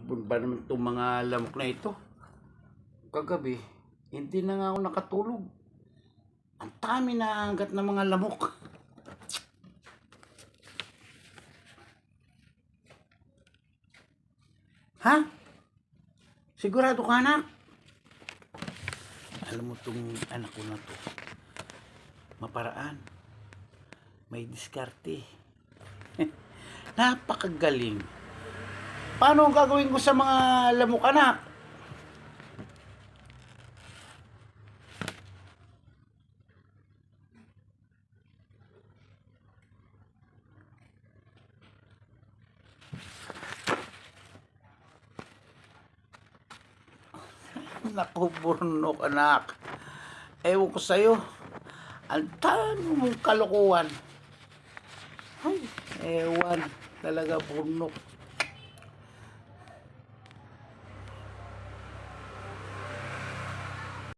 ba naman itong mga lamok na ito? Kagabi, hindi na nga ako nakatulog. Ang dami na anggat ng mga lamok. Ha? Sigurado ka, anak? Alam mo itong anak ko na to, maparaan, may diskarte. Napakagaling. Paano ang gagawin ko sa mga lamok, anak? Naku, burnok, anak. Ewan ko sa'yo. Ang dami mong kalokohan. Ay, ewan. Talaga, burnok.